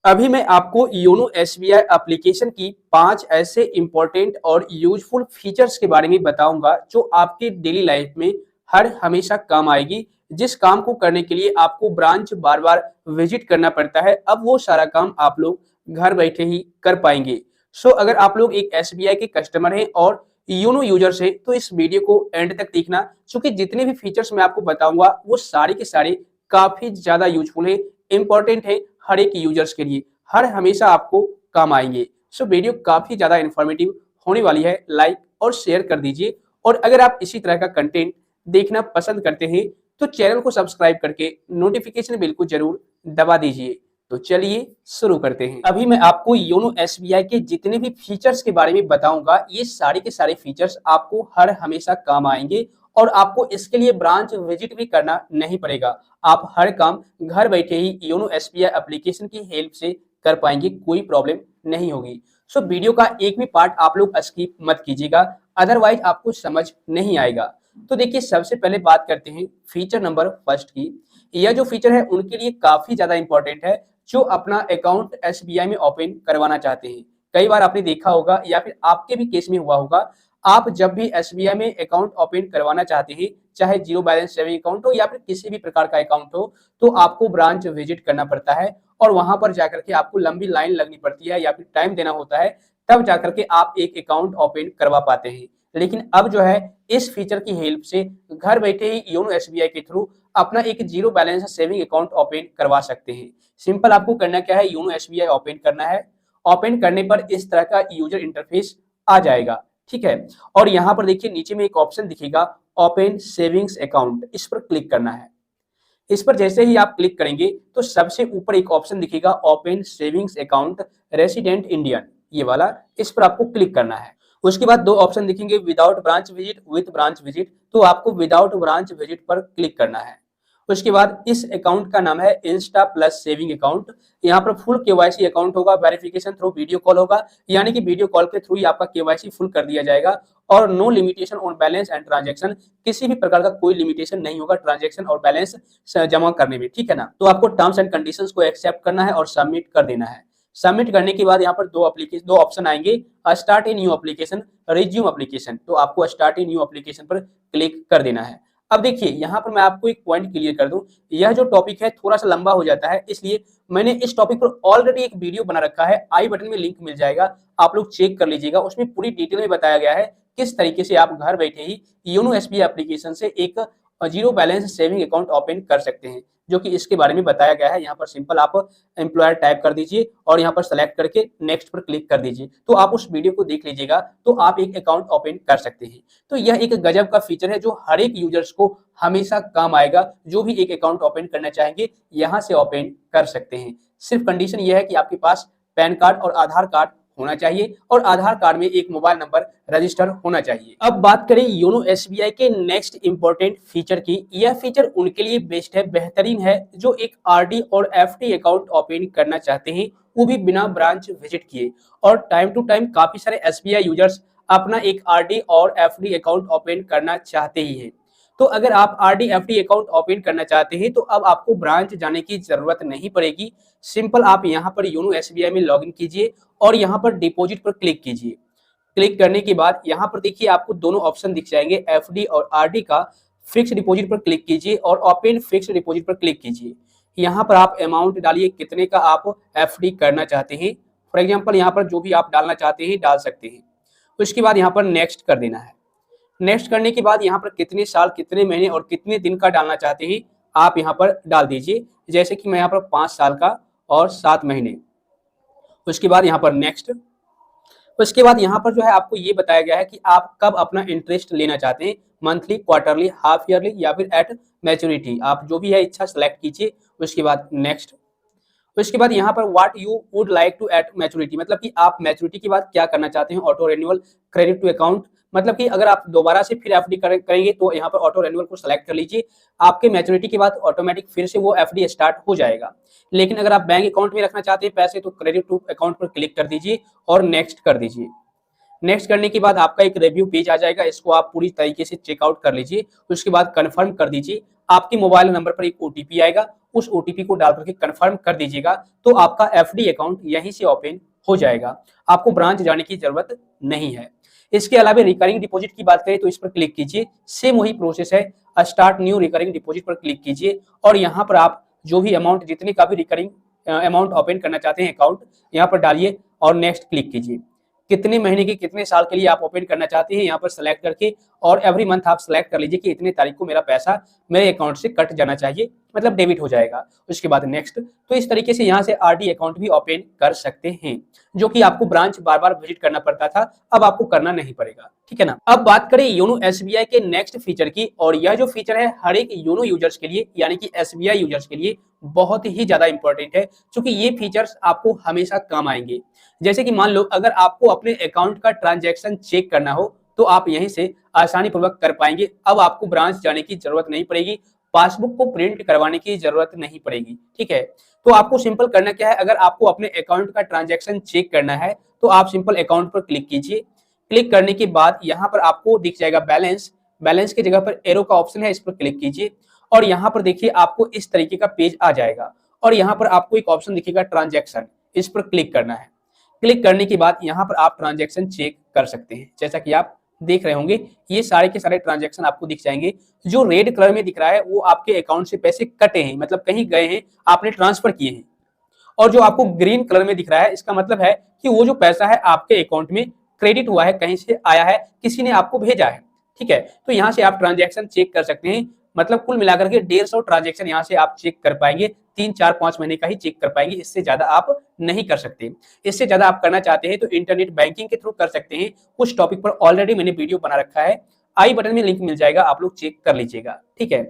अभी मैं आपको योनो एसबीआई एप्लीकेशन की 5 ऐसे इंपॉर्टेंट और यूजफुल फीचर्स के बारे में बताऊंगा जो आपके डेली लाइफ में हर हमेशा काम आएगी। जिस काम को करने के लिए आपको ब्रांच बार बार विजिट करना पड़ता है, अब वो सारा काम आप लोग घर बैठे ही कर पाएंगे। अगर आप लोग एक एसबीआई के कस्टमर हैं और योनो यूजर्स हैं तो इस वीडियो को एंड तक देखना, क्योंकि जितने भी फीचर्स मैं आपको बताऊंगा वो सारे के सारे काफी ज्यादा यूजफुल है, इंपॉर्टेंट है हर एक यूजर्स के लिए, हर हमेशा आपको काम आएंगे। वीडियो काफी ज्यादा इंफॉर्मेटिव होने वाली है, लाइक और शेयर कर दीजिए। और अगर आप इसी तरह का कंटेंट देखना पसंद करते हैं तो चैनल को सब्सक्राइब करके नोटिफिकेशन बेल को जरूर दबा दीजिए। तो चलिए शुरू करते हैं। अभी मैं आपको योनो एसबीआई के जितने भी फीचर्स के बारे में बताऊंगा, ये सारे के सारे फीचर्स आपको हर हमेशा काम आएंगे और आपको इसके लिए ब्रांच विजिट भी करना नहीं पड़ेगा। आप हर काम घर बैठे ही योनो एसबीआई एप्लीकेशन की हेल्प से कर पाएंगे, कोई प्रॉब्लम नहीं होगी। वीडियो का एक भी पार्ट आप लोग स्किप मत कीजिएगा, अदरवाइज आपको समझ नहीं आएगा। तो देखिए, सबसे पहले बात करते हैं फीचर नंबर फर्स्ट की। यह जो फीचर है उनके लिए काफी ज्यादा इंपॉर्टेंट है जो अपना अकाउंट एसबीआई में ओपन करवाना चाहते हैं। कई बार आपने देखा होगा या फिर आपके भी केस में हुआ होगा, आप जब भी एसबीआई में अकाउंट ओपन करवाना चाहते हैं, चाहे जीरो बैलेंस सेविंग अकाउंट हो या फिर किसी भी प्रकार का अकाउंट हो, तो आपको ब्रांच विजिट करना पड़ता है और वहां पर जाकर के आपको लंबी लाइन लगनी पड़ती है या फिर टाइम देना होता है, तब जाकर के आप एक अकाउंट ओपन करवा पाते हैं। लेकिन अब जो है इस फीचर की हेल्प से घर बैठे ही योनो एसबीआई के थ्रू अपना एक zero balance saving account open करवा सकते हैं। सिंपल आपको करना क्या है, योनो एसबीआई ओपन करना है। ओपन करने पर इस तरह का यूजर इंटरफेस आ जाएगा, ठीक है। और यहाँ पर देखिए नीचे में एक ऑप्शन दिखेगा ओपन सेविंग्स अकाउंट, इस पर क्लिक करना है। इस पर जैसे ही आप क्लिक करेंगे तो सबसे ऊपर एक ऑप्शन दिखेगा open savings account resident Indian, ये वाला, इस पर आपको क्लिक करना है। उसके बाद दो ऑप्शन दिखेंगे, without branch visit, with branch visit, तो आपको विदाउट ब्रांच विजिट पर क्लिक करना है। उसके बाद इस अकाउंट का नाम है इंस्टा प्लस सेविंग अकाउंट। यहाँ पर फुल केवाईसी अकाउंट होगा, वेरिफिकेशन थ्रू वीडियो कॉल होगा, यानी कि वीडियो कॉल के थ्रू ही आपका केवाईसी फुल कर दिया जाएगा और no limitation on balance and transaction, किसी भी प्रकार का कोई लिमिटेशन नहीं होगा ट्रांजैक्शन और बैलेंस जमा करने में, ठीक है ना। तो आपको टर्म्स एंड कंडीशंस को एक्सेप्ट करना है और सबमिट कर देना है। सबमिट करने के बाद यहाँ पर दो ऑप्शन आएंगे, start a new application, resume application, तो आपको स्टार्ट ए न्यू एप्लीकेशन पर क्लिक कर देना है। अब देखिए यहाँ पर मैं आपको एक पॉइंट क्लियर कर दूं, यह जो टॉपिक है थोड़ा सा लंबा हो जाता है, इसलिए मैंने इस टॉपिक पर ऑलरेडी एक वीडियो बना रखा है, आई बटन में लिंक मिल जाएगा, आप लोग चेक कर लीजिएगा। उसमें पूरी डिटेल में बताया गया है किस तरीके से आप घर बैठे ही योनो एसबीआई एप्लीकेशन से एक zero balance saving account open कर सकते हैं, जो कि इसके बारे में बताया गया है। यहाँ पर सिंपल आप एम्प्लॉयर टाइप कर दीजिए और यहाँ पर सेलेक्ट करके नेक्स्ट पर क्लिक कर दीजिए, तो आप उस वीडियो को देख लीजिएगा, तो आप एक अकाउंट ओपन कर सकते हैं। तो यह एक गजब का फीचर है जो हर एक यूजर्स को हमेशा काम आएगा, जो भी एक अकाउंट ओपन करना चाहेंगे यहाँ से ओपन कर सकते हैं। सिर्फ कंडीशन यह है कि आपके पास पैन कार्ड और आधार कार्ड होना चाहिए और आधार कार्ड में एक मोबाइल नंबर रजिस्टर होना चाहिए। अब बात करें योनो एसबीआई के नेक्स्ट इंपॉर्टेंट फीचर की। यह फीचर उनके लिए बेस्ट है, बेहतरीन है, जो एक आरडी और एफडी अकाउंट ओपन करना चाहते हैं, वो भी बिना ब्रांच विजिट किए। और टाइम टू टाइम काफी सारे एसबीआई यूजर्स अपना एक आरडी और एफडी अकाउंट ओपन करना चाहते ही है। तो अगर आप आरडी एफडी अकाउंट ओपन करना चाहते हैं तो अब आपको ब्रांच जाने की जरूरत नहीं पड़ेगी। सिंपल आप यहाँ पर योनो एसबीआई में लॉगिन कीजिए और यहाँ पर डिपॉजिट पर क्लिक कीजिए। क्लिक करने के बाद यहाँ पर देखिए आपको दोनों ऑप्शन दिख जाएंगे, एफडी और आरडी का। फिक्स डिपॉजिट पर क्लिक कीजिए और ओपन फिक्स डिपॉजिट पर क्लिक कीजिए। यहाँ पर आप अमाउंट डालिए कितने का आप एफडी करना चाहते हैं। फॉर एग्जाम्पल यहाँ पर जो भी आप डालना चाहते हैं डाल सकते हैं। उसके बाद यहाँ पर नेक्स्ट कर देना है। नेक्स्ट करने के बाद यहाँ पर कितने साल, कितने महीने और कितने दिन का डालना चाहते हैं आप यहाँ पर डाल दीजिए। जैसे कि मैं यहाँ पर 5 साल का और 7 महीने। उसके बाद यहाँ पर नेक्स्ट। उसके बाद यहाँ पर जो है आपको ये बताया गया है कि आप कब अपना इंटरेस्ट लेना चाहते हैं, मंथली, क्वार्टरली, हाफ ईयरली या फिर एट मैच्योरिटी, आप जो भी है इच्छा सेलेक्ट कीजिए। उसके बाद नेक्स्ट। उसके बाद यहाँ पर what you would like to at maturity, मतलब कि आप मैच्योरिटी के बाद क्या करना चाहते हैं। Auto renewal, credit to account, मतलब कि अगर आप दोबारा से फिर एफडी करेंगे तो यहाँ पर ऑटो रिन्यूअल को सिलेक्ट कर लीजिए। आपके मैच्योरिटी के बाद ऑटोमेटिक फिर से वो एफडी स्टार्ट हो जाएगा। लेकिन अगर आप बैंक अकाउंट में रखना चाहते हैं पैसे तो क्रेडिट टू अकाउंट पर क्लिक कर दीजिए और नेक्स्ट कर दीजिए। नेक्स्ट करने के बाद आपका एक रिव्यू पेज आ जाएगा, इसको आप पूरी तरीके से चेकआउट कर लीजिए। उसके बाद कंफर्म कर दीजिए। आपके मोबाइल नंबर पर एक ओटीपी आएगा, उस ओटीपी को डाल करके कंफर्म कर दीजिएगा, तो आपका एफडी अकाउंट यहीं से ओपन हो जाएगा। आपको ब्रांच जाने की जरूरत नहीं है। इसके अलावा रिकरिंग डिपॉजिट की बात करें तो इस पर क्लिक कीजिए, सेम वही प्रोसेस है, स्टार्ट न्यू रिकरिंग डिपॉजिट पर क्लिक कीजिए और यहाँ पर आप जो भी अमाउंट, जितने का भी रिकरिंग अमाउंट ओपन करना चाहते हैं अकाउंट, यहाँ पर डालिए और नेक्स्ट क्लिक कीजिए। कितने महीने की, कितने साल के लिए आप ओपन करना चाहते हैं यहाँ पर सेलेक्ट करके, और एवरी मंथ आप सेलेक्ट कर लीजिए कि इतने तारीख को मेरा पैसा मेरे अकाउंट से कट जाना चाहिए, मतलब डेबिट हो जाएगा। उसके बाद नेक्स्ट। तो इस तरीके से यहाँ से आरडी अकाउंट भी ओपन कर सकते हैं, जो कि आपको ब्रांच बार बार विजिट करना पड़ता था, अब आपको करना नहीं पड़ेगा, ठीक है ना। अब बात करें योनो एसबीआई के नेक्स्ट फीचर की, और यह जो फीचर है हर एक योनो यूजर्स के लिए, यानी कि एसबीआई यूजर्स के लिए बहुत ही ज्यादा इंपॉर्टेंट है, क्योंकि ये फीचर्स आपको हमेशा काम आएंगे। जैसे कि मान लो अगर आपको अपने अकाउंट का ट्रांजैक्शन चेक करना हो तो आप यहीं से आसानी पूर्वक कर पाएंगे। अब आपको ब्रांच जाने की जरूरत नहीं पड़ेगी, पासबुक को प्रिंट करवाने की जरूरत नहीं पड़ेगी, ठीक है। तो आपको सिंपल करना क्या है, अगर आपको अपने अकाउंट का ट्रांजैक्शन चेक करना है तो आप सिंपल अकाउंट पर क्लिक कीजिए। क्लिक करने के बाद यहाँ पर आपको दिख जाएगा बैलेंस, बैलेंस की जगह पर एरो का ऑप्शन है, इस पर क्लिक कीजिए और यहाँ पर देखिए आपको इस तरीके का पेज आ जाएगा और यहाँ पर आपको एक ऑप्शन दिखेगा ट्रांजैक्शन, इस पर क्लिक करना है। क्लिक करने के बाद यहाँ पर आप ट्रांजैक्शन चेक कर सकते हैं। जैसा कि आप देख रहे होंगे ये सारे के सारे ट्रांजैक्शन आपको दिख जाएंगे। जो रेड कलर में दिख रहा है वो आपके अकाउंट से पैसे कटे हैं, मतलब कहीं गए हैं, आपने ट्रांसफर किए हैं। और जो आपको ग्रीन कलर में दिख रहा है इसका मतलब है कि वो जो पैसा है आपके अकाउंट में क्रेडिट हुआ है, कहीं से आया है, किसी ने आपको भेजा है, ठीक है। तो यहाँ से आप ट्रांजैक्शन चेक कर सकते हैं, मतलब कुल मिलाकर के 150 ट्रांजैक्शन यहाँ से आप चेक कर पाएंगे। 3-4-5 महीने का ही चेक कर पाएंगे, इससे ज्यादा आप नहीं कर सकते। इससे ज्यादा आप करना चाहते हैं तो इंटरनेट बैंकिंग के थ्रू कर सकते हैं। कुछ टॉपिक पर ऑलरेडी मैंने वीडियो बना रखा है, आई बटन में लिंक मिल जाएगा, आप लोग चेक कर लीजिएगा, ठीक है।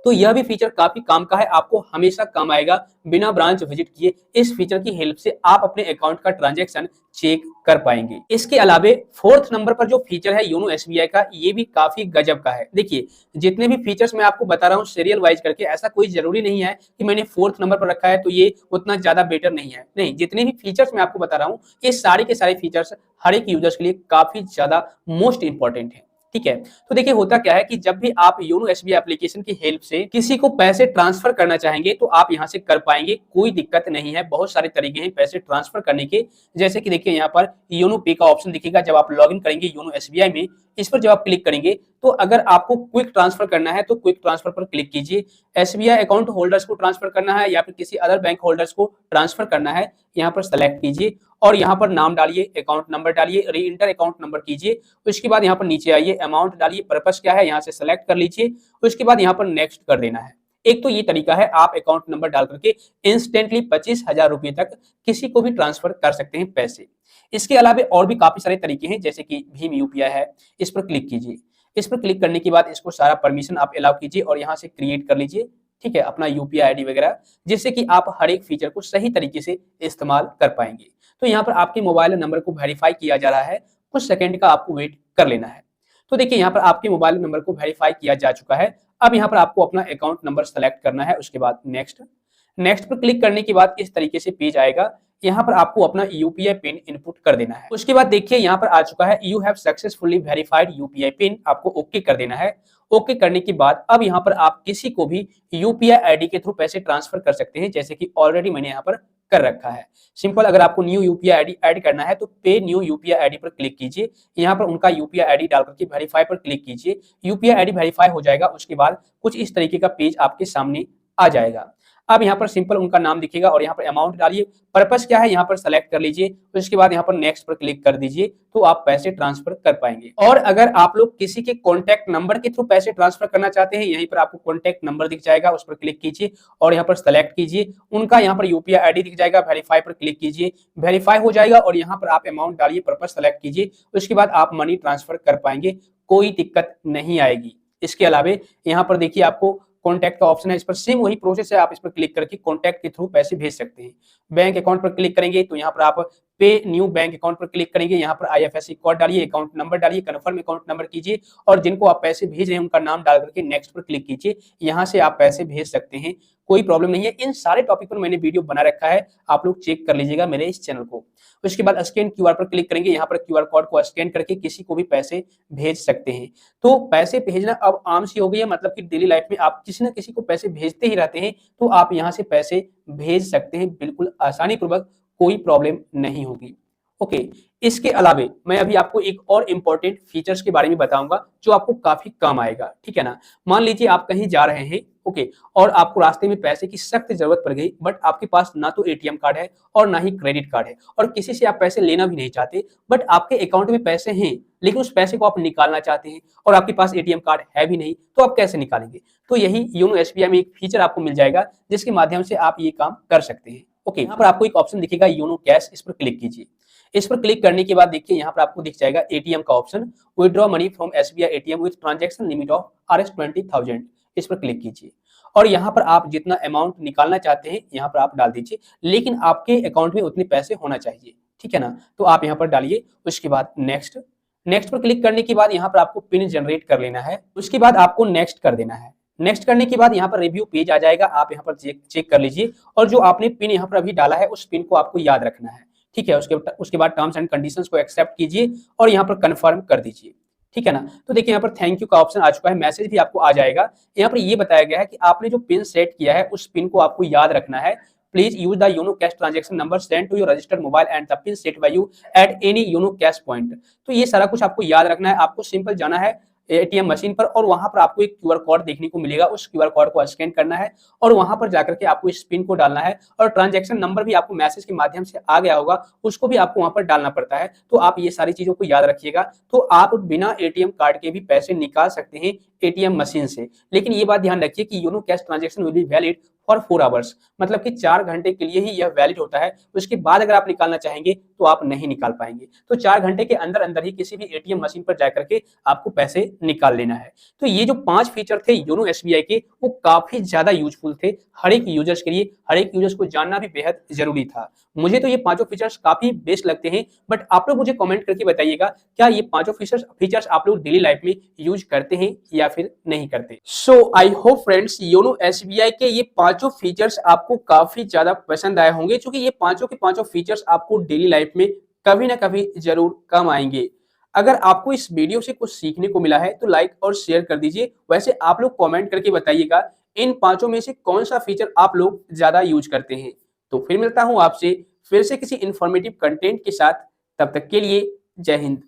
तो यह भी फीचर काफी काम का है, आपको हमेशा काम आएगा बिना ब्रांच विजिट किए। इस फीचर की हेल्प से आप अपने अकाउंट का ट्रांजैक्शन चेक कर पाएंगे। इसके अलावे फोर्थ नंबर पर जो फीचर है योनो एसबीआई का, ये भी काफी गजब का है। देखिए जितने भी फीचर्स मैं आपको बता रहा हूँ सीरियल वाइज करके, ऐसा कोई जरूरी नहीं है कि मैंने फोर्थ नंबर पर रखा है तो ये उतना ज्यादा बेटर नहीं है, नहीं। जितने भी फीचर्स मैं आपको बता रहा हूँ ये सारे के सारे फीचर्स हर एक यूजर्स के लिए काफी ज्यादा मोस्ट इंपॉर्टेंट है, ठीक है। तो देखिए होता क्या है कि जब भी आप योनो एसबीआई एप्लीकेशन की हेल्प से किसी को पैसे ट्रांसफर करना चाहेंगे तो आप यहां से कर पाएंगे, कोई दिक्कत नहीं है। बहुत सारे तरीके हैं पैसे ट्रांसफर करने के, जैसे कि देखिए यहाँ पर योनो पे का ऑप्शन दिखेगा। जब आप लॉगिन करेंगे योनो एसबीआई में, इस पर जब आप क्लिक करेंगे तो अगर आपको क्विक ट्रांसफर करना है तो क्विक ट्रांसफर पर क्लिक कीजिए। एसबीआई अकाउंट होल्डर्स को ट्रांसफर करना है या फिर किसी अदर बैंक होल्डर्स को ट्रांसफर करना है, यहाँ पर सेलेक्ट कीजिए और यहाँ पर नाम डालिए, अकाउंट नंबर डालिए, री इंटर अकाउंट नंबर कीजिए। उसके बाद यहाँ पर नीचे आइए, अमाउंट डालिए, पर्पस क्या है यहाँ से सेलेक्ट कर लीजिए। उसके बाद यहाँ पर नेक्स्ट कर देना है। एक तो ये तरीका है, आप अकाउंट नंबर डाल करके इंस्टेंटली 25,000 रुपए तक किसी को भी ट्रांसफर कर सकते हैं पैसे। इसके अलावा और भी काफी सारे तरीके हैं, जैसे कि भीम यूपीआई है, इस पर क्लिक कीजिए। इस पर क्लिक करने के बाद इसको सारा परमिशन आप अलाउ कीजिए और यहाँ से क्रिएट कर लीजिए, ठीक है, अपना यूपीआई आईडी वगैरह, जिससे कि आप हर एक फीचर को सही तरीके से इस्तेमाल कर पाएंगे। तो यहाँ पर आपके मोबाइल नंबर को वेरीफाई किया जा रहा है, कुछ सेकंड का आपको वेट कर लेना है। तो देखिए यहाँ पर आपके मोबाइल नंबर को वेरीफाई किया जा चुका है। अब यहाँ पर आपको अपना अकाउंट नंबर सेलेक्ट करना है, उसके बाद नेक्स्ट। नेक्स्ट पर क्लिक करने के बाद इस तरीके से पेज आएगा। यहाँ पर आपको अपना यूपीआई पिन इनपुट कर देना है। उसके बाद देखिए यहाँ पर आ चुका है you have successfully verified UPI pin, आपको ओके कर देना है। ओके करने के बाद अब यहाँ पर आप किसी को भी यूपीआई आईडी के थ्रू पैसे ट्रांसफर कर सकते हैं, जैसे कि ऑलरेडी मैंने यहाँ पर कर रखा है। सिंपल, अगर आपको न्यू यूपीआई आईडी ऐड करना है तो पे न्यू यूपीआई आईडी पर क्लिक कीजिए। यहाँ पर उनका यूपीआई आईडी डाल करके वेरीफाई पर क्लिक कीजिए। यूपीआई आईडी वेरीफाई हो जाएगा, उसके बाद कुछ इस तरीके का पेज आपके सामने आ जाएगा। अब यहाँ पर सिंपल उनका नाम दिखेगा और यहाँ पर अमाउंट डालिए, पर्पस क्या है यहाँ पर सेलेक्ट कर लीजिए। उसके बाद यहाँ पर नेक्स्ट पर क्लिक कर दीजिए, तो आप पैसे ट्रांसफर कर पाएंगे। और अगर आप लोग किसी के कॉन्टैक्ट नंबर के थ्रू पैसे ट्रांसफर करना चाहते हैं, यहीं पर आपको कॉन्टैक्ट नंबर दिख जाएगा, उस पर क्लिक कीजिए और यहाँ पर सेलेक्ट कीजिए। उनका यहाँ पर यूपीआई आईडी दिख जाएगा, वेरीफाई पर क्लिक कीजिए, वेरीफाई हो जाएगा और यहाँ पर आप अमाउंट डालिए, पर्पस सेलेक्ट कीजिए। उसके बाद आप मनी ट्रांसफर कर पाएंगे, कोई दिक्कत नहीं आएगी। इसके अलावा यहाँ पर देखिए आपको कॉन्टैक्ट का ऑप्शन है, इस पर सेम वही प्रोसेस है, आप इस पर क्लिक करके कॉन्टैक्ट के थ्रू पैसे भेज सकते हैं। बैंक अकाउंट पर क्लिक करेंगे तो यहाँ पर आप पे न्यू बैंक अकाउंट पर क्लिक करेंगे, यहाँ पर आईएफएससी कोड डालिए, अकाउंट नंबर डालिए, कन्फर्म अकाउंट नंबर कीजिए और जिनको आप पैसे भेज रहे हैं उनका नाम डाल करके नेक्स्ट पर क्लिक कीजिए। यहाँ से आप पैसे भेज सकते हैं, कोई प्रॉब्लम नहीं है। इन सारे टॉपिक पर मैंने वीडियो बना रखा है, आप लोग चेक कर लीजिएगा मेरे इस चैनल को। उसके बाद स्कैन क्यूआर पर क्लिक करेंगे, यहाँ पर क्यूआर कोड को स्कैन करके किसी को भी पैसे भेज सकते हैं। तो पैसे भेजना अब आम सी हो गई है, मतलब कि डेली लाइफ में आप किसी न किसी को पैसे भेजते ही रहते हैं, तो आप यहाँ से पैसे भेज सकते हैं बिल्कुल आसानी पूर्वक, कोई प्रॉब्लम नहीं होगी। ओके, इसके अलावे मैं अभी आपको एक और इम्पोर्टेंट फीचर्स के बारे में बताऊंगा जो आपको काफी काम आएगा, ठीक है ना। मान लीजिए आप कहीं जा रहे हैं, ओके, और आपको रास्ते में पैसे की सख्त जरूरत पड़ गई, बट आपके पास ना तो एटीएम कार्ड है और ना ही क्रेडिट कार्ड है, और किसी से आप पैसे लेना भी नहीं चाहते, बट आपके अकाउंट में पैसे हैं, लेकिन उस पैसे को आप निकालना चाहते हैं और आपके पास एटीएम कार्ड है भी नहीं, तो आप कैसे निकालेंगे। तो यही योनो एसबीआई में एक फीचर आपको मिल जाएगा जिसके माध्यम से आप ये काम कर सकते हैं। ओके, यहाँ पर आपको एक ऑप्शन दिखेगा योनो कैश, इस पर क्लिक कीजिए। इस पर क्लिक करने के बाद देखिए यहाँ पर आपको दिख जाएगा एटीएम का option, withdraw money from SBI ATM with transaction limit of Rs20,000। इस पर क्लिक कीजिए और यहाँ पर आप जितना अमाउंट निकालना चाहते हैं यहाँ पर आप डाल दीजिए, लेकिन आपके अकाउंट में उतने पैसे होना चाहिए, ठीक है ना। तो आप यहाँ पर डालिए, उसके बाद नेक्स्ट, नेक्स्ट पर क्लिक करने के बाद यहाँ पर आपको पिन जनरेट कर लेना है, उसके बाद आपको नेक्स्ट कर देना है। नेक्स्ट करने के बाद यहाँ पर रिव्यू पेज आ जाएगा, आप यहाँ पर चेक कर लीजिए, और जो आपने पिन यहाँ पर अभी डाला है उस पिन को आपको याद रखना है, ठीक है। उसके बाद टर्म्स एंड कंडीशंस को एक्सेप्ट कीजिए और यहाँ पर कंफर्म कर दीजिए, ठीक है ना। तो देखिए यहाँ पर थैंक यू का ऑप्शन आ चुका है, मैसेज भी आपको आ जाएगा। यहाँ पर ये बताया गया है कि आपने जो पिन सेट किया है उस पिन को आपको याद रखना है। Please use the YONO cash transaction number send to your registered mobile and the PIN set by you at any YONO cash point. तो ये सारा कुछ आपको याद रखना है। आपको सिंपल जाना है एटीएम मशीन पर और वहां पर आपको एक क्यूआर कोड देखने को मिलेगा, उस क्यूआर कोड को स्कैन करना है और वहां पर जाकर के आपको इस पिन को डालना है, और ट्रांजैक्शन नंबर भी आपको मैसेज के माध्यम से आ गया होगा, उसको भी आपको वहां पर डालना पड़ता है। तो आप ये सारी चीजों को याद रखिएगा, तो आप बिना एटीएम कार्ड के भी पैसे निकाल सकते हैं एटीएम मशीन से। लेकिन ये बात ध्यान रखिए कि YONO cash transaction will be valid for 4 hours, मतलब कि 4 घंटे के लिए ही यह वैलिड होता है। उसके बाद अगर आप निकालना चाहेंगे तो आप नहीं निकाल पाएंगे। तो 4 घंटे के अंदर अंदर ही किसी भी एटीएम मशीन पर जाकर के आपको पैसे निकाल लेना है। तो ये जो 5 फीचर थे योनो एसबीआई के, वो काफी ज्यादा यूजफुल थे हर एक यूजर्स के लिए, हर एक यूजर्स को जानना भी बेहद जरूरी था। मुझे तो ये पांचों फीचर्स काफी बेस्ट लगते हैं, बट आप लोग मुझे कमेंट करके बताइएगा क्या ये पांचों फीचर्स आप लोग डेली लाइफ में यूज करते हैं या फिर नहीं करते। So I hope friends YONO SBI के ये पांचों फीचर्स आपको काफी ज्यादा पसंद आए होंगे, क्योंकि ये पांचों के पांचों फीचर्स आपको डेली लाइफ में कभी ना कभी जरूर काम आएंगे। अगर आपको इस वीडियो से कुछ सीखने को मिला है तो लाइक और शेयर कर दीजिए। वैसे आप लोग कमेंट करके बताइएगा इन पांचों में से कौन सा फीचर आप लोग ज्यादा यूज करते हैं। तो फिर मिलता हूं आपसे फिर से किसी इंफॉर्मेटिव कंटेंट के साथ, तब तक के लिए जय हिंद।